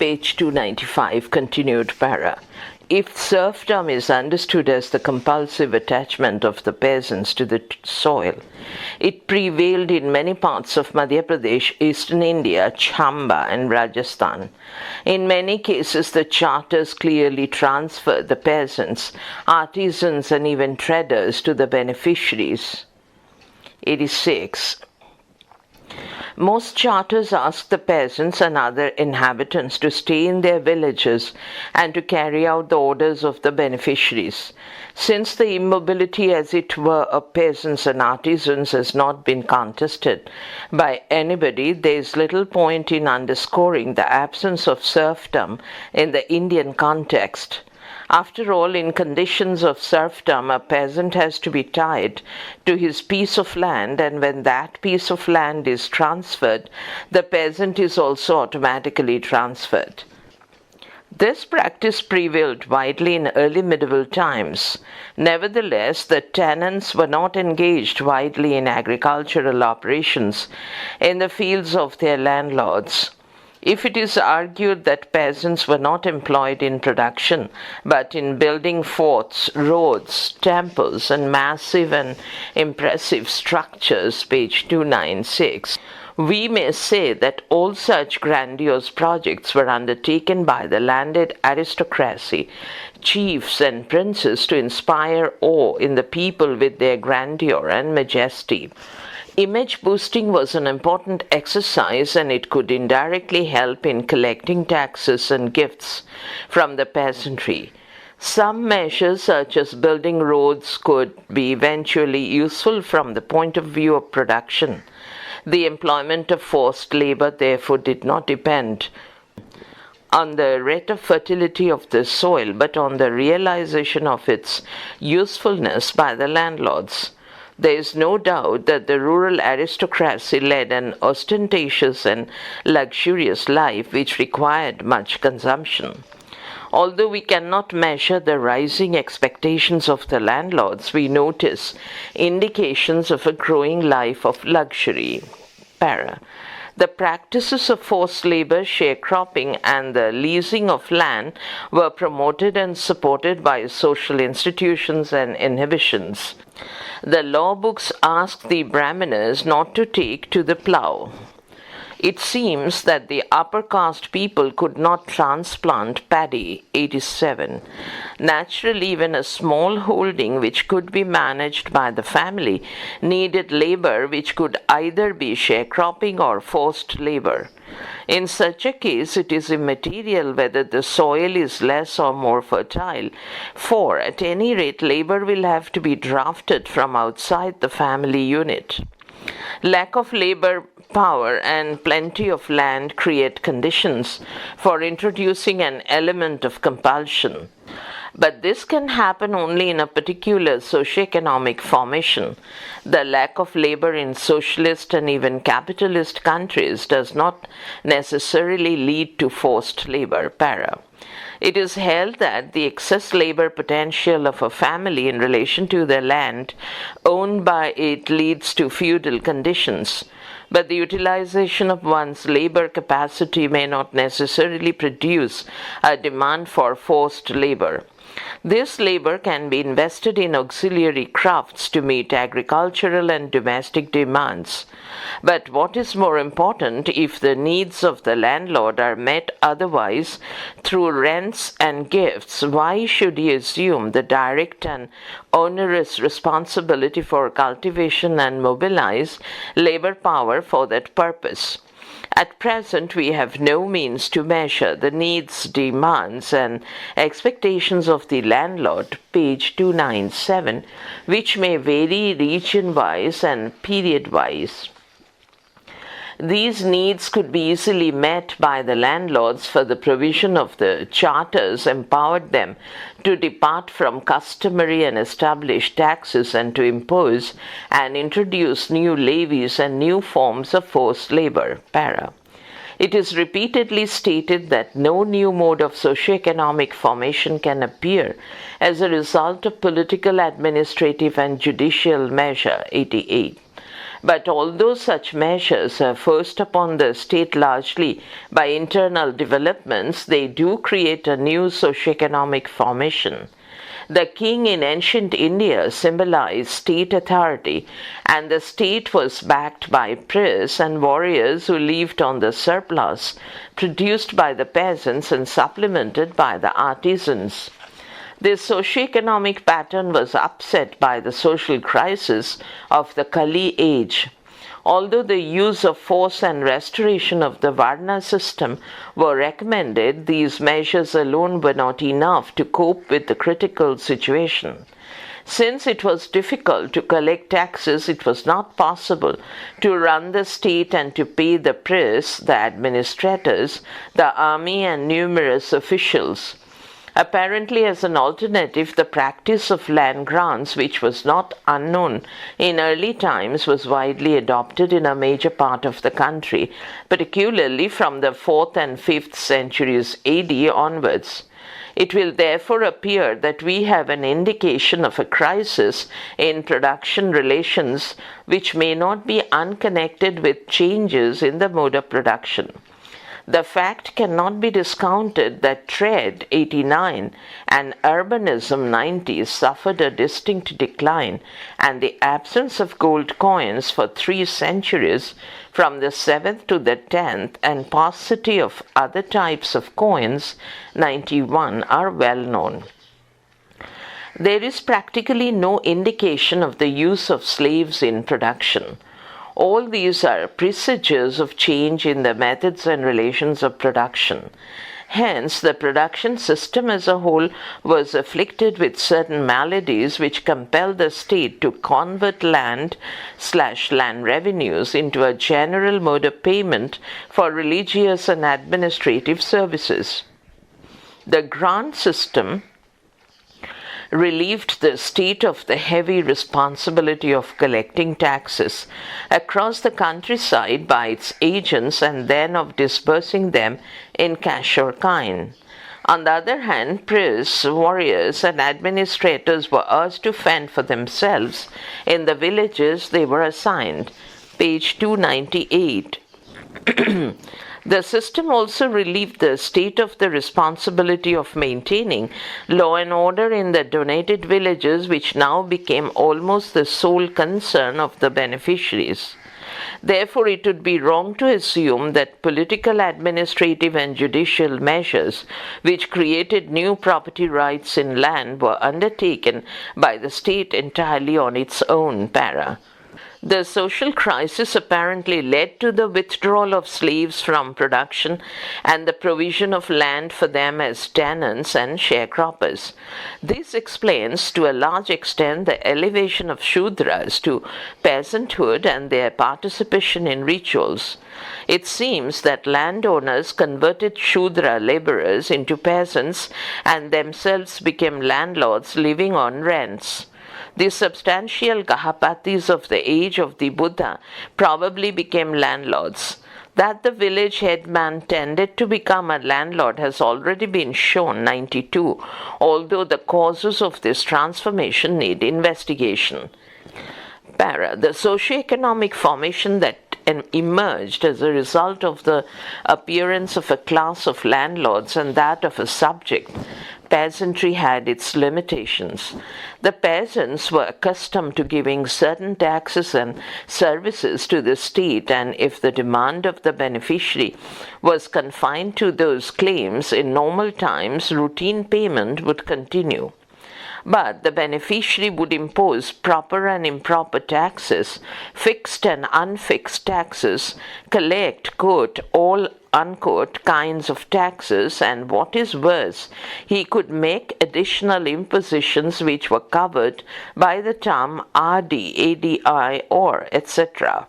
page 295, continued para. If serfdom is understood as the compulsive attachment of the peasants to the soil, it prevailed in many parts of Madhya Pradesh, eastern India, Chamba and Rajasthan. In many cases, the charters clearly transferred the peasants, artisans and even traders to the beneficiaries. 86. Most charters ask the peasants and other inhabitants to stay in their villages and to carry out the orders of the beneficiaries. Since the immobility, as it were, of peasants and artisans has not been contested by anybody, there is little point in underscoring the absence of serfdom in the Indian context. After all, in conditions of serfdom, a peasant has to be tied to his piece of land, and when that piece of land is transferred, the peasant is also automatically transferred. This practice prevailed widely in early medieval times. Nevertheless, the tenants were not engaged widely in agricultural operations in the fields of their landlords. If it is argued that peasants were not employed in production, but in building forts, roads, temples, and massive and impressive structures, page 296, we may say that all such grandiose projects were undertaken by the landed aristocracy, chiefs and princes to inspire awe in the people with their grandeur and majesty. Image boosting was an important exercise, and it could indirectly help in collecting taxes and gifts from the peasantry. Some measures, such as building roads, could be eventually useful from the point of view of production. The employment of forced labor, therefore, did not depend on the rate of fertility of the soil, but on the realization of its usefulness by the landlords. There is no doubt that the rural aristocracy led an ostentatious and luxurious life which required much consumption. Although we cannot measure the rising expectations of the landlords, we notice indications of a growing life of luxury. Para. The practices of forced labor, sharecropping, and the leasing of land were promoted and supported by social institutions and inhibitions. The law books asked the Brahmanas not to take to the plough. It seems that the upper caste people could not transplant paddy, 87. Naturally, even a small holding which could be managed by the family needed labor which could either be sharecropping or forced labor. In such a case, it is immaterial whether the soil is less or more fertile, for at any rate labor will have to be drafted from outside the family unit. Lack of labor power and plenty of land create conditions for introducing an element of compulsion. But this can happen only in a particular socioeconomic formation. The lack of labor in socialist and even capitalist countries does not necessarily lead to forced labor. Para. It is held that the excess labor potential of a family in relation to the land owned by it leads to feudal conditions, but the utilization of one's labor capacity may not necessarily produce a demand for forced labor. This labor can be invested in auxiliary crafts to meet agricultural and domestic demands. But what is more important, if the needs of the landlord are met otherwise through rents and gifts, why should he assume the direct and onerous responsibility for cultivation and mobilize labor power for that purpose? At present, we have no means to measure the needs, demands, and expectations of the landlord, page 297, which may vary region-wise and period-wise. These needs could be easily met by the landlords, for the provision of the charters empowered them to depart from customary and established taxes and to impose and introduce new levies and new forms of forced labor. Para. It is repeatedly stated that no new mode of socio-economic formation can appear as a result of political, administrative, and judicial measure. 88. But although such measures are forced upon the state largely by internal developments, they do create a new socioeconomic formation. The king in ancient India symbolized state authority, and the state was backed by priests and warriors who lived on the surplus produced by the peasants and supplemented by the artisans. This socioeconomic pattern was upset by the social crisis of the Kali age. Although the use of force and restoration of the Varna system were recommended, these measures alone were not enough to cope with the critical situation. Since it was difficult to collect taxes, it was not possible to run the state and to pay the priests, the administrators, the army, and numerous officials. Apparently, as an alternative, the practice of land grants, which was not unknown in early times, was widely adopted in a major part of the country, particularly from the 4th and 5th centuries AD onwards. It will therefore appear that we have an indication of a crisis in production relations which may not be unconnected with changes in the mode of production. The fact cannot be discounted that trade 89 and urbanism 90 suffered a distinct decline, and the absence of gold coins for 3 centuries from the 7th to the 10th and paucity of other types of coins 91 are well known. There is practically no indication of the use of slaves in production. All these are presages of change in the methods and relations of production. Hence, the production system as a whole was afflicted with certain maladies which compelled the state to convert land/land revenues into a general mode of payment for religious and administrative services. The grant system relieved the state of the heavy responsibility of collecting taxes across the countryside by its agents and then of disbursing them in cash or kind. On the other hand, priests, warriors, and administrators were urged to fend for themselves in the villages they were assigned. Page 298. The system also relieved the state of the responsibility of maintaining law and order in the donated villages, which now became almost the sole concern of the beneficiaries. Therefore, it would be wrong to assume that political, administrative, and judicial measures which created new property rights in land were undertaken by the state entirely on its own. The social crisis apparently led to the withdrawal of slaves from production and the provision of land for them as tenants and sharecroppers. This explains to a large extent the elevation of Shudras to peasanthood and their participation in rituals. It seems that landowners converted Shudra laborers into peasants and themselves became landlords living on rents. The substantial Gahapatis of the age of the Buddha probably became landlords. That the village headman tended to become a landlord has already been shown, 92, although the causes of this transformation need investigation. The socioeconomic formation that emerged as a result of the appearance of a class of landlords and that of a subject peasantry had its limitations. The peasants were accustomed to giving certain taxes and services to the state, and if the demand of the beneficiary was confined to those claims, in normal times routine payment would continue. But the beneficiary would impose proper and improper taxes, fixed and unfixed taxes, collect, quote, all unquote kinds of taxes, and what is worse, he could make additional impositions which were covered by the term RD, ADI, or etc.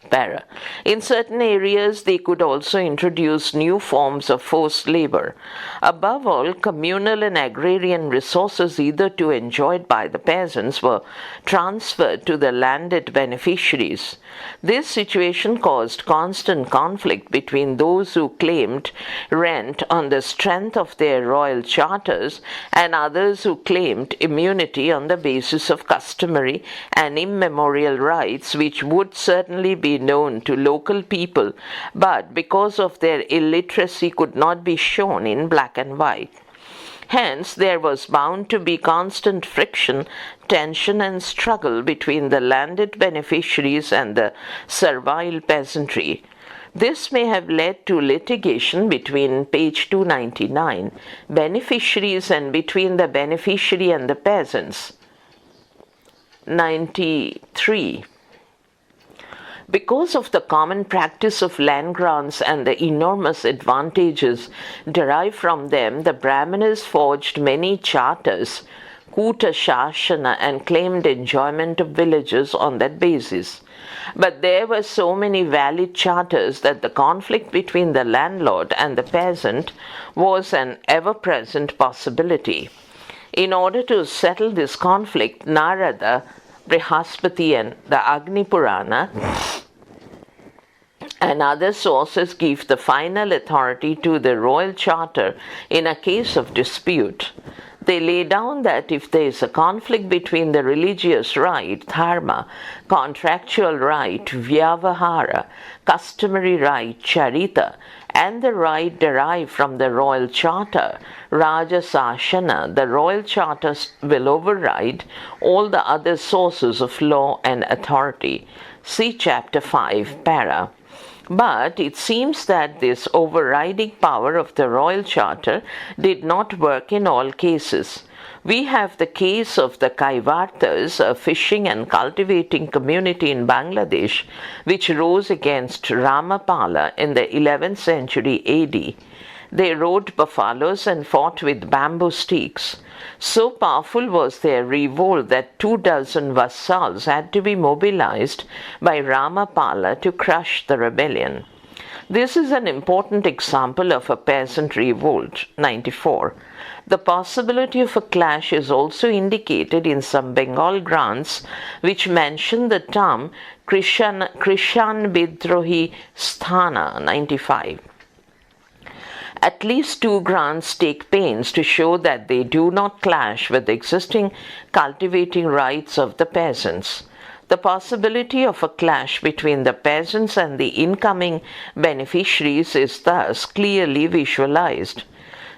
Para. In certain areas, they could also introduce new forms of forced labor. Above all, communal and agrarian resources either enjoyed by the peasants were transferred to the landed beneficiaries. This situation caused constant conflict between those who claimed rent on the strength of their royal charters and others who claimed immunity on the basis of customary and immemorial rights, which would certainly be known to local people, but because of their illiteracy could not be shown in black and white. Hence, there was bound to be constant friction, tension, and struggle between the landed beneficiaries and the servile peasantry. This may have led to litigation between page 299, beneficiaries, and between the beneficiary and the peasants. 93. Because of the common practice of land grants and the enormous advantages derived from them, the Brahmanas forged many charters, Kuta Shashana, and claimed enjoyment of villages on that basis. But there were so many valid charters that the conflict between the landlord and the peasant was an ever-present possibility. In order to settle this conflict, Narada, Brihaspati, and the Agni Purana and other sources give the final authority to the royal charter in a case of dispute. They lay down that if there is a conflict between the religious right, dharma, contractual right, vyavahara, customary right, charita, and the right derived from the royal charter, Rajasashana, the royal charter will override all the other sources of law and authority. See chapter 5, para. But it seems that this overriding power of the royal charter did not work in all cases. We have the case of the Kaivartas, a fishing and cultivating community in Bangladesh, which rose against Ramapala in the 11th century AD. They rode buffaloes and fought with bamboo sticks. So powerful was their revolt that 24 vassals had to be mobilized by Ramapala to crush the rebellion. This is an important example of a peasant revolt. 94. The possibility of a clash is also indicated in some Bengal grants which mention the term Krishan Bidrohi Sthana. 95. At least two grants take pains to show that they do not clash with the existing cultivating rights of the peasants. The possibility of a clash between the peasants and the incoming beneficiaries is thus clearly visualized.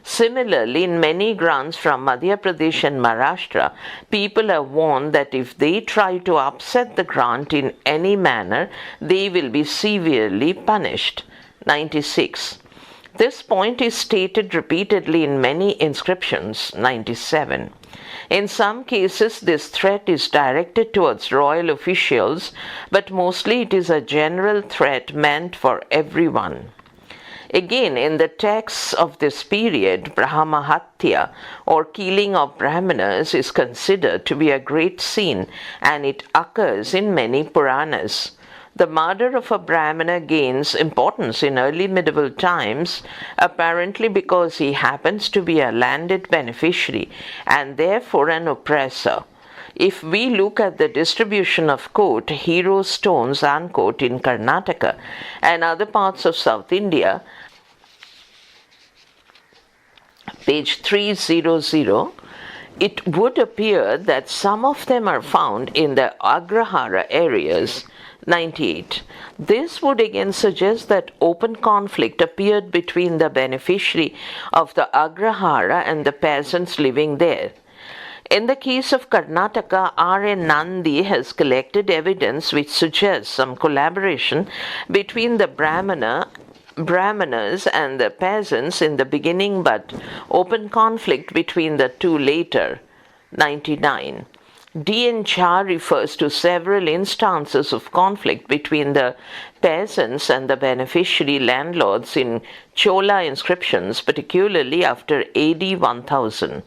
Similarly, in many grants from Madhya Pradesh and Maharashtra, people are warned that if they try to upset the grant in any manner, they will be severely punished. 96. This point is stated repeatedly in many inscriptions. 97. In some cases, this threat is directed towards royal officials, but mostly it is a general threat meant for everyone. Again, in the texts of this period, Brahmahatya, or killing of Brahmanas, is considered to be a great sin, and it occurs in many Puranas. The murder of a Brahmana gains importance in early medieval times, apparently because he happens to be a landed beneficiary and therefore an oppressor. If we look at the distribution of quote, hero stones unquote, in Karnataka and other parts of South India, page 300, it would appear that some of them are found in the Agrahara areas. 98. This would again suggest that open conflict appeared between the beneficiary of the Agrahara and the peasants living there. In the case of Karnataka, R.N. Nandi has collected evidence which suggests some collaboration between the Brahmanas and the peasants in the beginning, but open conflict between the two later. 99. D.N. Jha refers to several instances of conflict between the peasants and the beneficiary landlords in Chola inscriptions, particularly after AD 1000.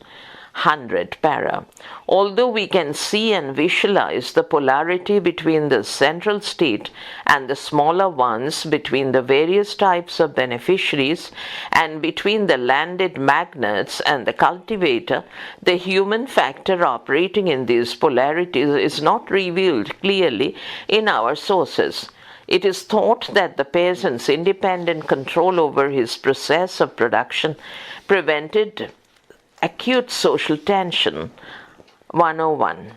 100 para. Although we can see and visualize the polarity between the central state and the smaller ones, between the various types of beneficiaries and between the landed magnates and the cultivator, the human factor operating in these polarities is not revealed clearly in our sources. It is thought that the peasant's independent control over his process of production prevented acute social tension. 101.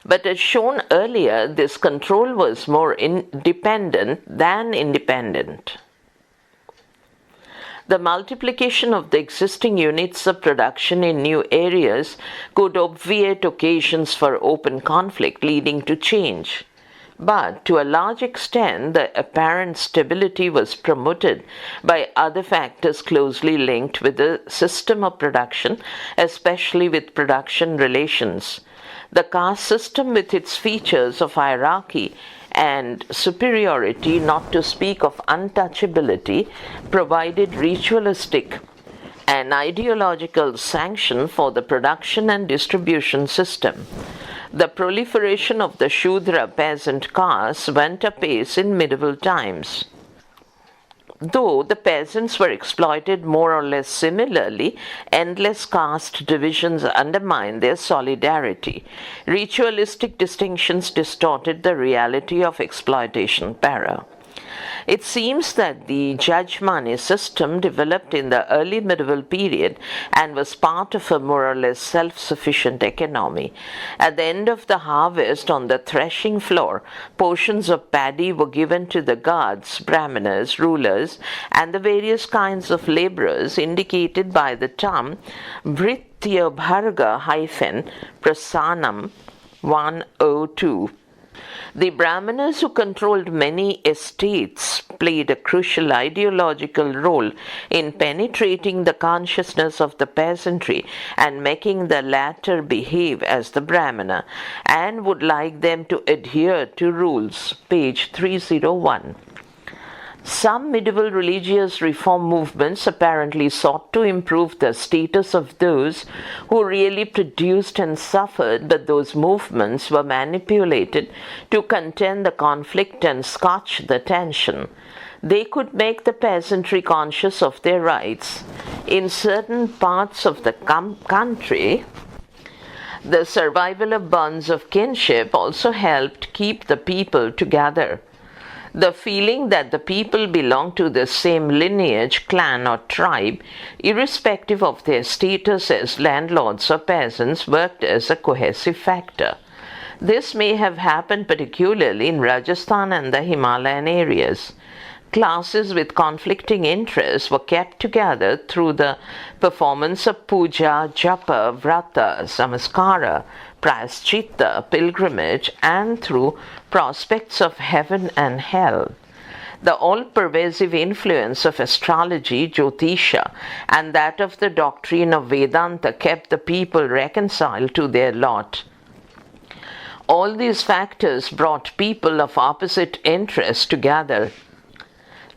But as shown earlier, this control was more dependent than independent. The multiplication of the existing units of production in new areas could obviate occasions for open conflict leading to change. But to a large extent, the apparent stability was promoted by other factors closely linked with the system of production, especially with production relations. The caste system, with its features of hierarchy and superiority, not to speak of untouchability, provided ritualistic and ideological sanction for the production and distribution system. The proliferation of the Shudra peasant caste went apace in medieval times. Though the peasants were exploited more or less similarly, endless caste divisions undermined their solidarity. Ritualistic distinctions distorted the reality of exploitation. Para. It seems that the judgmani system developed in the early medieval period and was part of a more or less self-sufficient economy. At the end of the harvest, on the threshing floor, portions of paddy were given to the guards, brahmanas, rulers, and the various kinds of laborers indicated by the term Vrityabharga-prasanam 102. The Brahmanas, who controlled many estates, played a crucial ideological role in penetrating the consciousness of the peasantry and making the latter behave as the Brahmana, and would like them to adhere to rules. Page 301. Some medieval religious reform movements apparently sought to improve the status of those who really produced and suffered, but those movements were manipulated to contain the conflict and scotch the tension. They could make the peasantry conscious of their rights. In certain parts of the country, the survival of bonds of kinship also helped keep the people together. The feeling that the people belonged to the same lineage, clan, or tribe, irrespective of their status as landlords or peasants, worked as a cohesive factor. This may have happened particularly in Rajasthan and the Himalayan areas. Classes with conflicting interests were kept together through the performance of puja, japa, vrata, samaskara, prayaschita, pilgrimage, and through prospects of heaven and hell. The all-pervasive influence of astrology, Jyotisha, and that of the doctrine of Vedanta kept the people reconciled to their lot. All these factors brought people of opposite interests together.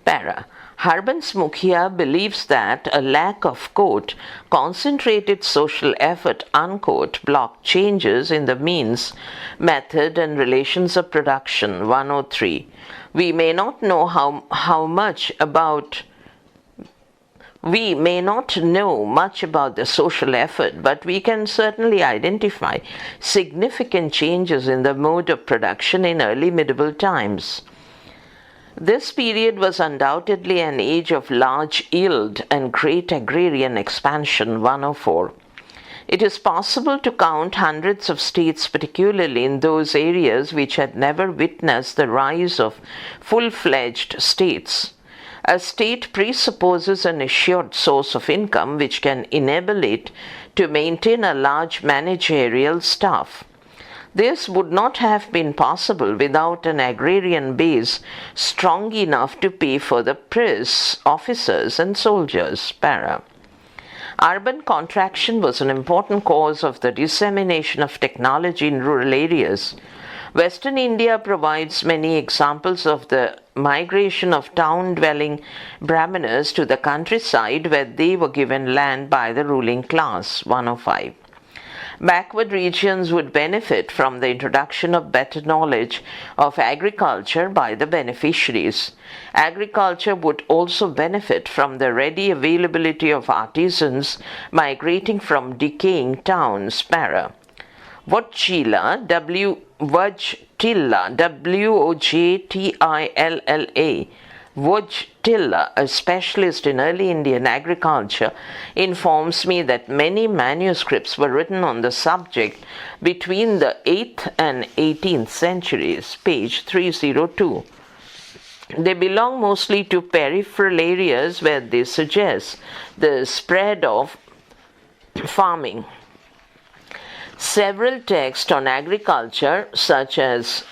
Para. Harbans Mukhia believes that a lack of, quote, concentrated social effort, unquote, blocked changes in the means, method, and relations of production. 103. We may not know much about the social effort, but we can certainly identify significant changes in the mode of production in early medieval times. This period was undoubtedly an age of large yield and great agrarian expansion. 104. It is possible to count hundreds of states, particularly in those areas which had never witnessed the rise of full-fledged states. A state presupposes an assured source of income which can enable it to maintain a large managerial staff. This would not have been possible without an agrarian base strong enough to pay for the press, officers, and soldiers. Para. Urban contraction was an important cause of the dissemination of technology in rural areas. Western India provides many examples of the migration of town-dwelling Brahmanas to the countryside where they were given land by the ruling class. 105. Backward regions would benefit from the introduction of better knowledge of agriculture by the beneficiaries. Agriculture would also benefit from the ready availability of artisans migrating from decaying towns. Para. Wojtila, Wojtilla, Wojtila, a specialist in early Indian agriculture, informs me that many manuscripts were written on the subject between the 8th and 18th centuries, page 302. They belong mostly to peripheral areas where they suggest the spread of farming. Several texts on agriculture, such as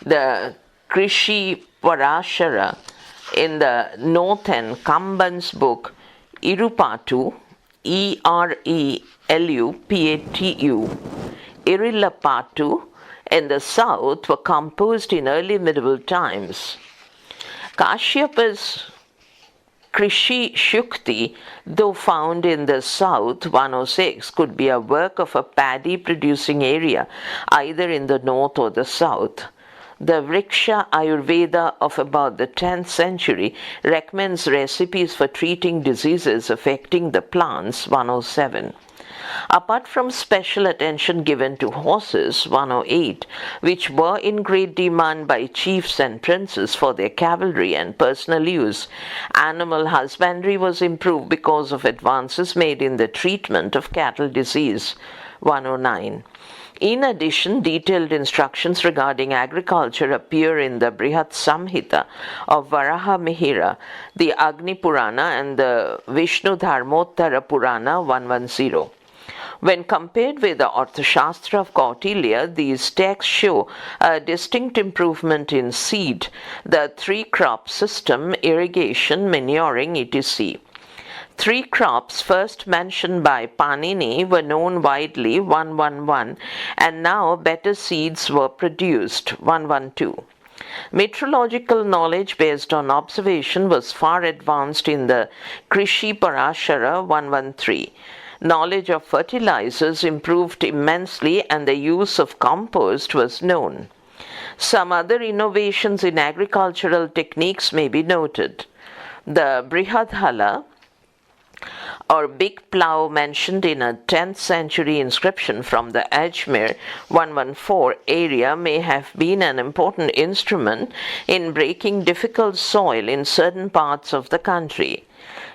the Krishi Parashara in the North and Kamban's book Irupatu, Erelupatu, Irilapatu, in the south were composed in early medieval times. Kashyapa's Krishi Shukti, though found in the south 106, could be a work of a paddy producing area either in the north or the south. The Vriksha Ayurveda of about the 10th century recommends recipes for treating diseases affecting the plants, 107. Apart from special attention given to horses, 108, which were in great demand by chiefs and princes for their cavalry and personal use, animal husbandry was improved because of advances made in the treatment of cattle disease, 109. In addition, detailed instructions regarding agriculture appear in the Brihat Samhita of Varaha Mihira, the Agni Purana, and the Vishnu Dharmottara Purana 110. When compared with the Arthashastra of Kautilya, these texts show a distinct improvement in seed, the three-crop system, irrigation, manuring, etc. Three crops first mentioned by Panini were known widely, 111, and now better seeds were produced, 112. Meteorological knowledge based on observation was far advanced in the Krishi Parashara, 113. Knowledge of fertilizers improved immensely and the use of compost was known. Some other innovations in agricultural techniques may be noted. The Brihadhala, or big plough, mentioned in a 10th century inscription from the Ajmer 114 area, may have been an important instrument in breaking difficult soil in certain parts of the country.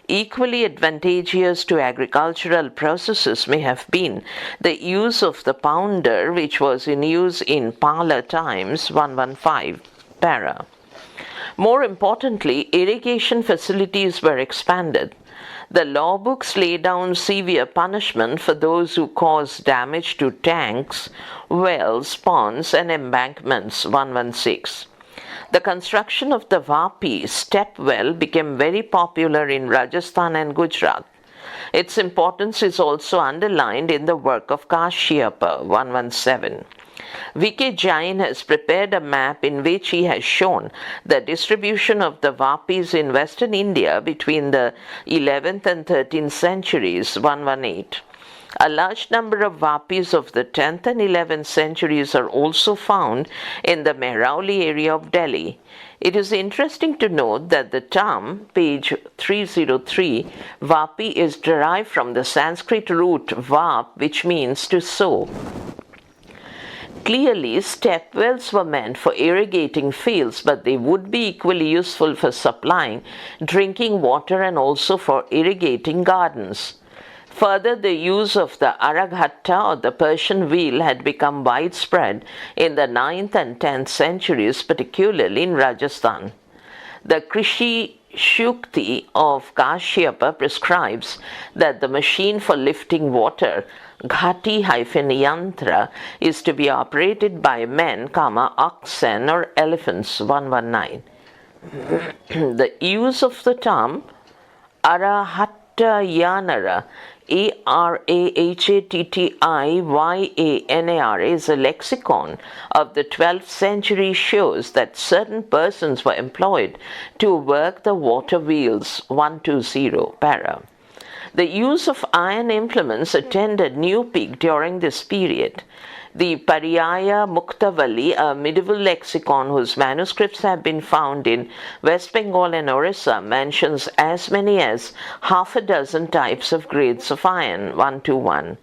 Equally advantageous to agricultural processes may have been the use of the pounder, which was in use in Pala times, 115, para. More importantly, irrigation facilities were expanded. The law books lay down severe punishment for those who cause damage to tanks, wells, ponds, and embankments, 116. The construction of the Vapi step well became very popular in Rajasthan and Gujarat. Its importance is also underlined in the work of Kashyapa, 117. V.K. Jain has prepared a map in which he has shown the distribution of the Vapis in Western India between the 11th and 13th centuries, 118. A large number of Vapis of the 10th and 11th centuries are also found in the Mehrauli area of Delhi. It is interesting to note that the term, page 303, Vapi is derived from the Sanskrit root vap, which means to sow. Clearly, step wells were meant for irrigating fields, but they would be equally useful for supplying drinking water and also for irrigating gardens. Further, the use of the Araghatta or the Persian wheel had become widespread in the 9th and 10th centuries, particularly in Rajasthan. The Krishi Shukti of Kashyapa prescribes that the machine for lifting water, Ghati-yantra, is to be operated by men, oxen or elephants, 119. The use of the term Arahattayanara, Arahattiyanar, is a lexicon of the 12th century, shows that certain persons were employed to work the water wheels, 120, para. The use of iron implements attained a new peak during this period. The Pariyaya Muktavali, a medieval lexicon whose manuscripts have been found in West Bengal and Orissa, mentions as many as half a dozen types of grades of iron, 1 to 1.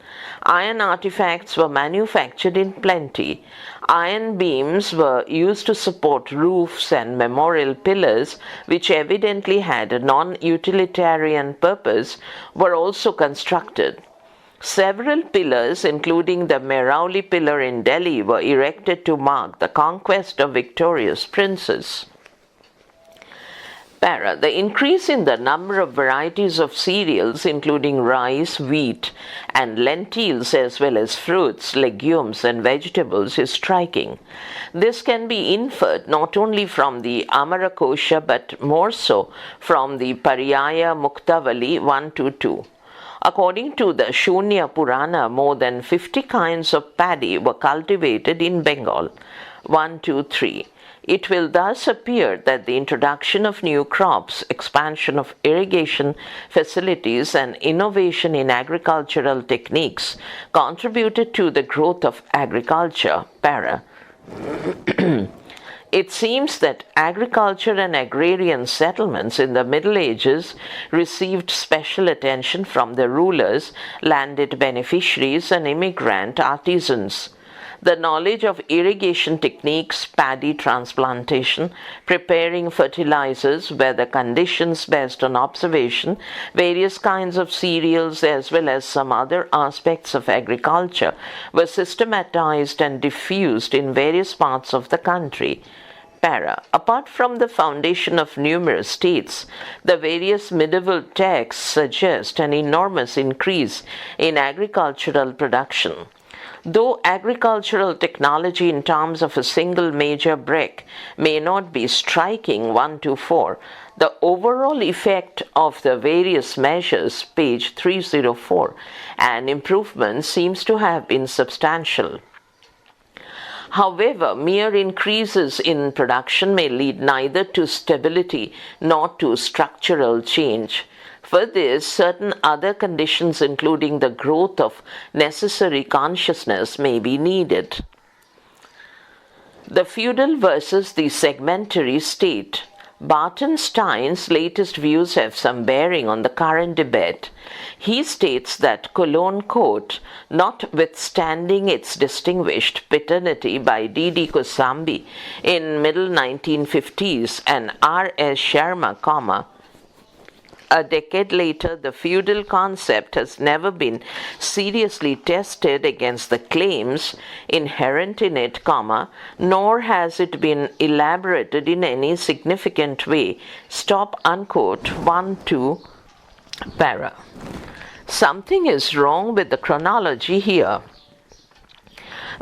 Iron artifacts were manufactured in plenty. Iron beams were used to support roofs and memorial pillars, which evidently had a non-utilitarian purpose, were also constructed. Several pillars, including the Mehrauli pillar in Delhi, were erected to mark the conquest of victorious princes. Para. The increase in the number of varieties of cereals, including rice, wheat, and lentils, as well as fruits, legumes, and vegetables, is striking. This can be inferred not only from the Amarakosha but more so from the Pariyaya Muktavali 1-2. According to the Shunya Purana, more than 50 kinds of paddy were cultivated in Bengal. 1-3. It will thus appear that the introduction of new crops, expansion of irrigation facilities, and innovation in agricultural techniques contributed to the growth of agriculture. Para. It seems that agriculture and agrarian settlements in the Middle Ages received special attention from the rulers, landed beneficiaries, and immigrant artisans. The knowledge of irrigation techniques, paddy transplantation, preparing fertilizers, weather conditions based on observation, various kinds of cereals, as well as some other aspects of agriculture, were systematized and diffused in various parts of the country. Para. Apart from the foundation of numerous states, the various medieval texts suggest an enormous increase in agricultural production. Though agricultural technology in terms of a single major break may not be striking 1-4, the overall effect of the various measures, page 304, and improvement seems to have been substantial. However, mere increases in production may lead neither to stability nor to structural change. For this, certain other conditions, including the growth of necessary consciousness, may be needed. The feudal versus the segmentary state. Barton Stein's latest views have some bearing on the current debate. He states that Cologne Court, notwithstanding its distinguished paternity by D.D. Kosambi in middle 1950s and R. S. Sarma, a decade later, the feudal concept has never been seriously tested against the claims inherent in it, nor has it been elaborated in any significant way. Stop, unquote, 1-2, para. Something is wrong with the chronology here.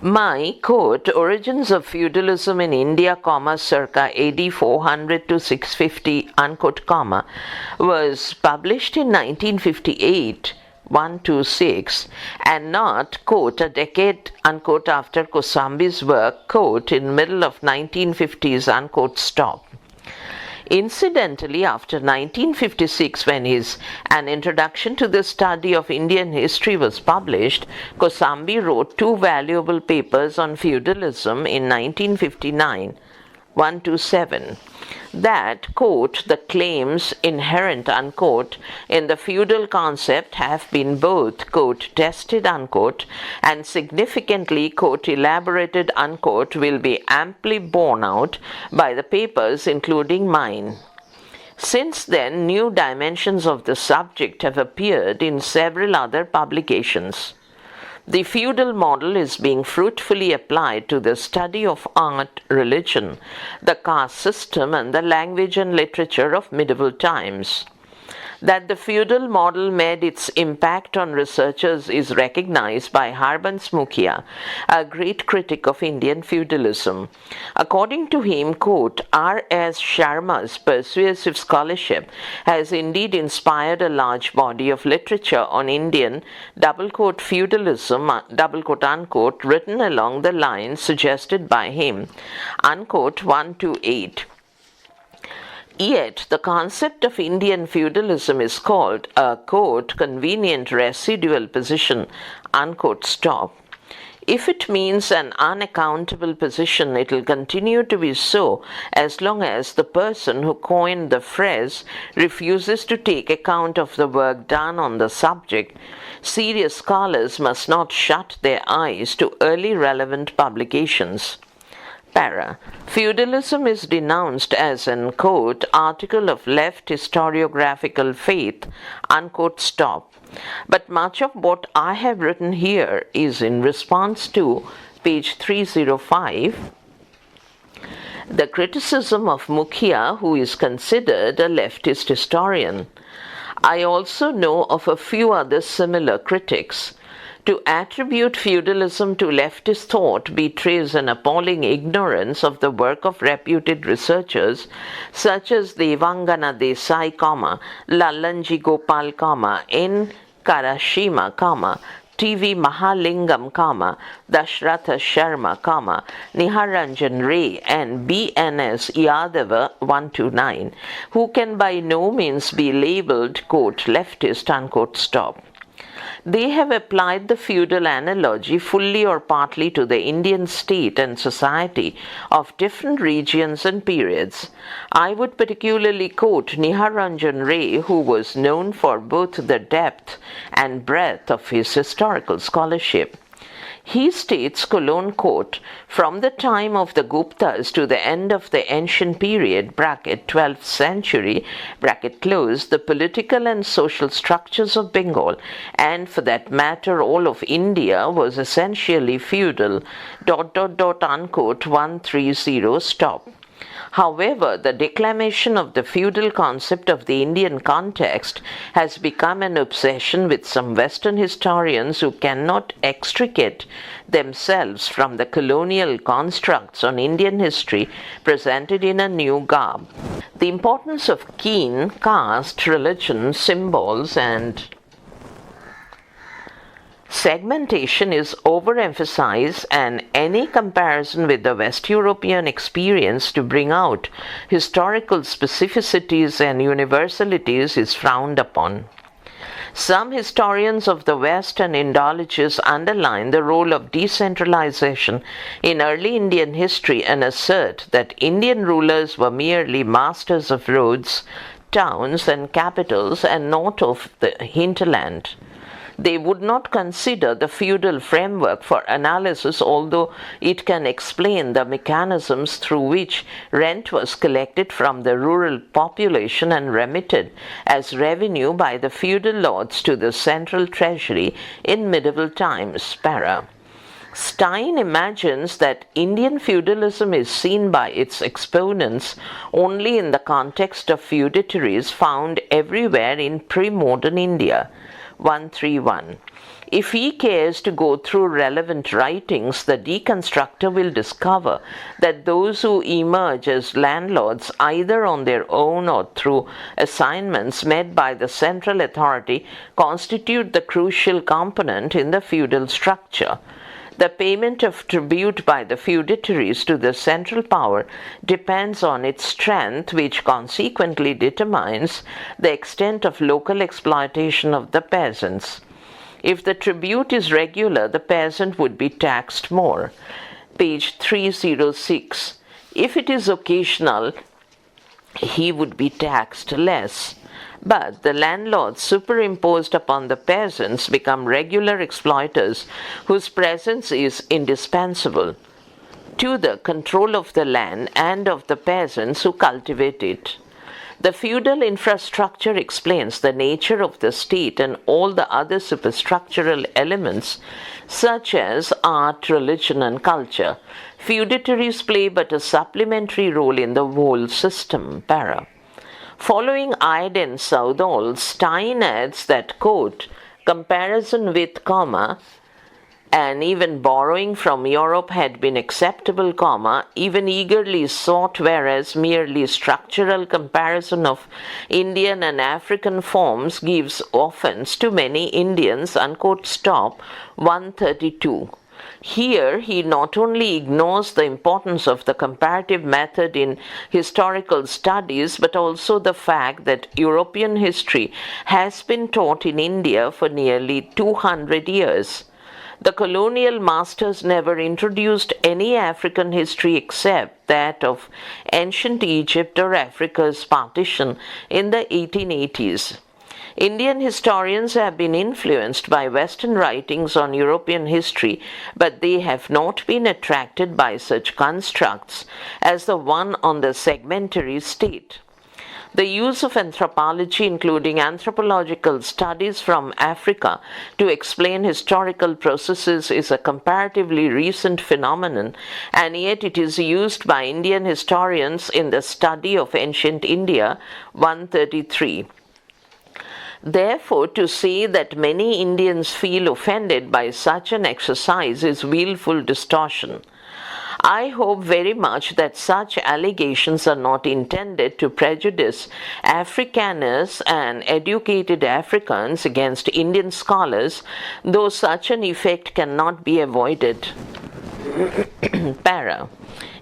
My, quote, Origins of Feudalism in India, circa AD 400 to 650, unquote, was published in 1958, 1-6, and not, quote, a decade, unquote, after Kosambi's work, quote, in middle of 1950s, unquote, stop. Incidentally, after 1956, when An Introduction to the Study of Indian History was published, Kosambi wrote 2 valuable papers on feudalism in 1959, 1-7, that, quote, the claims inherent, unquote, in the feudal concept have been both, quote, tested, unquote, and significantly, quote, elaborated, unquote, will be amply borne out by the papers, including mine. Since then, new dimensions of the subject have appeared in several other publications. The feudal model is being fruitfully applied to the study of art, religion, the caste system, and the language and literature of medieval times. That the feudal model made its impact on researchers is recognized by Harbans Mukhia, a great critic of Indian feudalism. According to him, quote, R. S. Sarma's persuasive scholarship has indeed inspired a large body of literature on Indian, double quote, feudalism, double quote, unquote, written along the lines suggested by him, unquote, 1-8. Yet the concept of Indian feudalism is called a, quote, convenient residual position, unquote, stop. If it means an unaccountable position, it will continue to be so as long as the person who coined the phrase refuses to take account of the work done on the subject. Serious scholars must not shut their eyes to early relevant publications. Para. Feudalism is denounced as an, quote, article of left historiographical faith, unquote, stop. But much of what I have written here is in response to page 305, the criticism of Mukhia, who is considered a leftist historian. I also know of a few other similar critics. To attribute feudalism to leftist thought betrays an appalling ignorance of the work of reputed researchers such as Devangana Desai, Lallanji Gopal, N. Karashima, T.V. Mahalingam, Dashratha Sharma, Niharanjan Ray, and B.N.S. Yadava 129, who can by no means be labeled, quote, leftist, unquote, stop. They have applied the feudal analogy fully or partly to the Indian state and society of different regions and periods. I would particularly quote Niharanjan Ray, who was known for both the depth and breadth of his historical scholarship. He states, quote, from the time of the Guptas to the end of the ancient period, bracket 12th century, bracket close, the political and social structures of Bengal, and for that matter all of India, was essentially feudal, unquote, 130, stop. However, the declamation of the feudal concept of the Indian context has become an obsession with some Western historians who cannot extricate themselves from the colonial constructs on Indian history presented in a new garb. The importance of kin, caste, religion, symbols, and segmentation is overemphasized, and any comparison with the West European experience to bring out historical specificities and universalities is frowned upon. Some historians of the West and Indologists underline the role of decentralization in early Indian history and assert that Indian rulers were merely masters of roads, towns, and capitals, and not of the hinterland. They would not consider the feudal framework for analysis, although it can explain the mechanisms through which rent was collected from the rural population and remitted as revenue by the feudal lords to the central treasury in medieval times. Para. Stein imagines that Indian feudalism is seen by its exponents only in the context of feudatories found everywhere in pre-modern India. 131. If he cares to go through relevant writings, the deconstructor will discover that those who emerge as landlords either on their own or through assignments made by the central authority constitute the crucial component in the feudal structure. The payment of tribute by the feudatories to the central power depends on its strength, which consequently determines the extent of local exploitation of the peasants. If the tribute is regular, the peasant would be taxed more. Page 306. If it is occasional, he would be taxed less. But the landlords superimposed upon the peasants become regular exploiters whose presence is indispensable to the control of the land and of the peasants who cultivate it. The feudal infrastructure explains the nature of the state and all the other superstructural elements such as art, religion, and culture. Feudatories play but a supplementary role in the whole system. Para. Following Ide and Southall, Stein adds that, quote, comparison with, and even borrowing from Europe had been acceptable, even eagerly sought, whereas merely structural comparison of Indian and African forms gives offense to many Indians, unquote, stop, 132. Here, he not only ignores the importance of the comparative method in historical studies, but also the fact that European history has been taught in India for nearly 200 years. The colonial masters never introduced any African history except that of ancient Egypt or Africa's partition in the 1880s. Indian historians have been influenced by Western writings on European history, but they have not been attracted by such constructs as the one on the segmentary state. The use of anthropology, including anthropological studies from Africa, to explain historical processes is a comparatively recent phenomenon, and yet it is used by Indian historians in the study of ancient India, 133. Therefore, to say that many Indians feel offended by such an exercise is willful distortion. I hope very much that such allegations are not intended to prejudice Afrikaners and educated Africans against Indian scholars, though such an effect cannot be avoided. Para.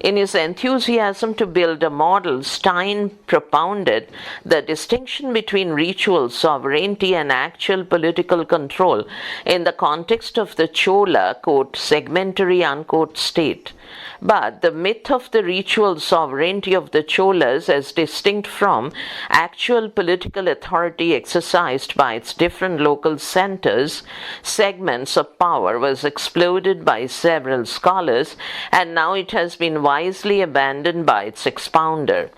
In his enthusiasm to build a model, Stein propounded the distinction between ritual sovereignty and actual political control in the context of the Chola, quote, segmentary, unquote, state. But the myth of the ritual sovereignty of the Cholas as distinct from actual political authority exercised by its different local centers, segments of power, was exploded by several scholars, and now it has been wisely abandoned by its expounder.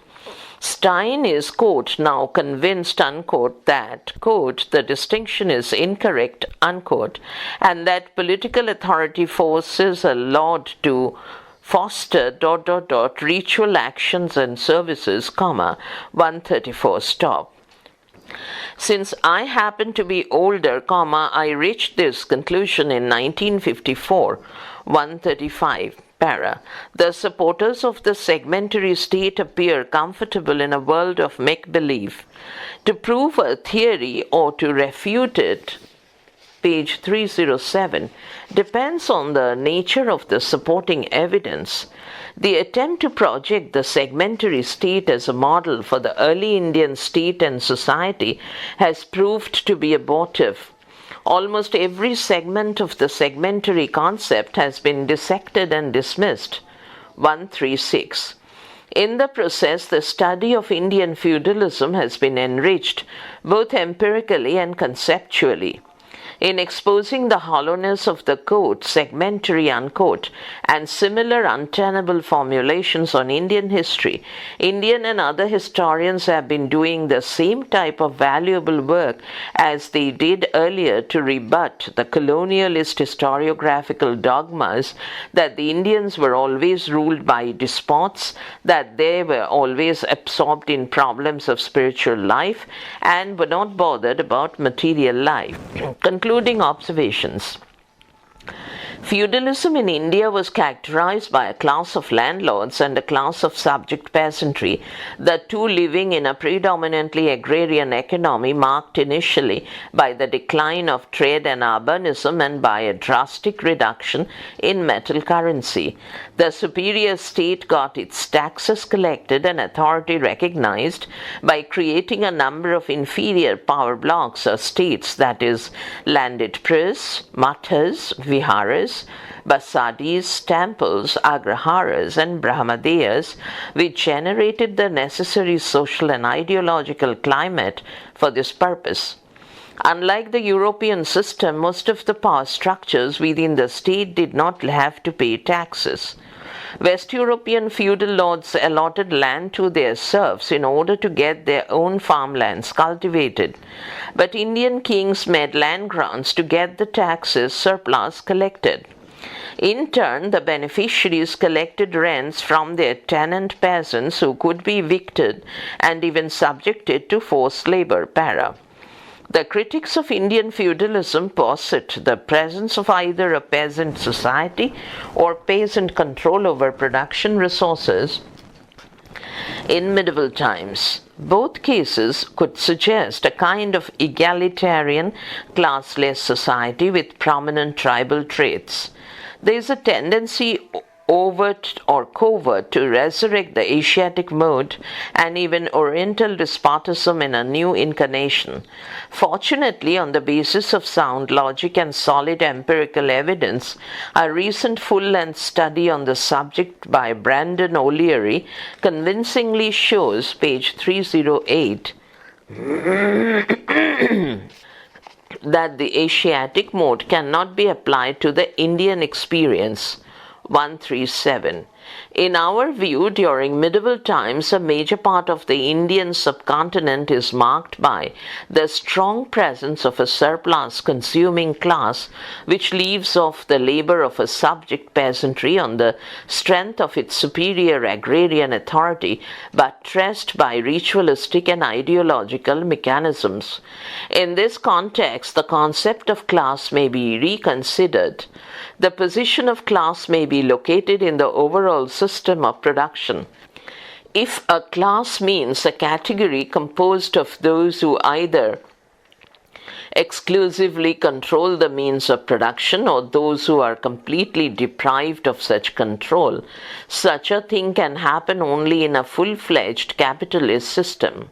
Stein is, quote, now convinced, unquote, that, quote, the distinction is incorrect, unquote, and that political authority forces a lord to foster, ritual actions and services, 134, stop. Since I happen to be older, I reached this conclusion in 1954, 135. Para. The supporters of the segmentary state appear comfortable in a world of make-believe. To prove a theory or to refute it, page 307, depends on the nature of the supporting evidence. The attempt to project the segmentary state as a model for the early Indian state and society has proved to be abortive. Almost every segment of the segmentary concept has been dissected and dismissed. 136. In the process, the study of Indian feudalism has been enriched, both empirically and conceptually. In exposing the hollowness of the quote, segmentary, unquote, and similar untenable formulations on Indian history, Indian and other historians have been doing the same type of valuable work as they did earlier to rebut the colonialist historiographical dogmas that the Indians were always ruled by despots, that they were always absorbed in problems of spiritual life, and were not bothered about material life. Concluding observations. Feudalism in India was characterized by a class of landlords and a class of subject peasantry, the two living in a predominantly agrarian economy marked initially by the decline of trade and urbanism and by a drastic reduction in metal currency. The superior state got its taxes collected and authority recognized by creating a number of inferior power blocks or states, that is, landed pris, mathas, viharas, basadis, temples, agraharas, and brahmadeyas, which generated the necessary social and ideological climate for this purpose. Unlike the European system, most of the power structures within the state did not have to pay taxes. West European feudal lords allotted land to their serfs in order to get their own farmlands cultivated, but Indian kings made land grants to get the taxes surplus collected. In turn, the beneficiaries collected rents from their tenant peasants who could be evicted and even subjected to forced labor. Para. The critics of Indian feudalism posit the presence of either a peasant society or peasant control over production resources in medieval times. Both cases could suggest a kind of egalitarian, classless society with prominent tribal traits. There is a tendency, overt or covert, to resurrect the Asiatic mode and even Oriental despotism in a new incarnation. Fortunately, on the basis of sound logic and solid empirical evidence, a recent full-length study on the subject by Brandon O'Leary convincingly shows, page 308, that the Asiatic mode cannot be applied to the Indian experience. 137. In our view, during medieval times, a major part of the Indian subcontinent is marked by the strong presence of a surplus consuming class which leaves off the labor of a subject peasantry on the strength of its superior agrarian authority, buttressed by ritualistic and ideological mechanisms. In this context, the concept of class may be reconsidered. The position of class may be located in the overall system of production. If a class means a category composed of those who either exclusively control the means of production or those who are completely deprived of such control, such a thing can happen only in a full-fledged capitalist system.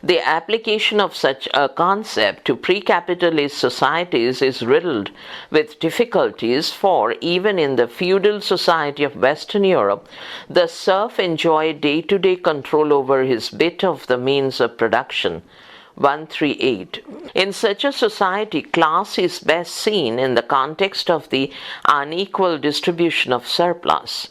The application of such a concept to pre-capitalist societies is riddled with difficulties, for even in the feudal society of Western Europe, the serf enjoyed day-to-day control over his bit of the means of production. 138. In such a society, class is best seen in the context of the unequal distribution of surplus.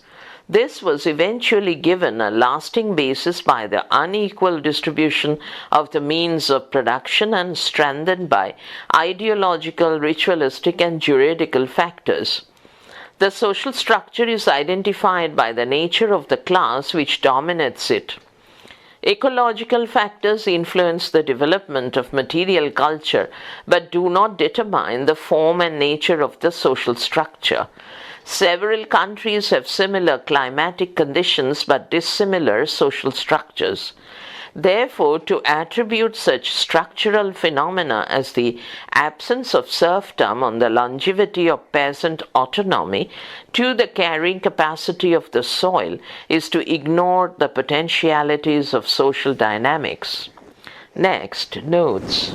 This was eventually given a lasting basis by the unequal distribution of the means of production and strengthened by ideological, ritualistic, and juridical factors. The social structure is identified by the nature of the class which dominates it. Ecological factors influence the development of material culture but do not determine the form and nature of the social structure. Several countries have similar climatic conditions but dissimilar social structures. Therefore, to attribute such structural phenomena as the absence of serfdom or the longevity of peasant autonomy to the carrying capacity of the soil is to ignore the potentialities of social dynamics. Next, notes.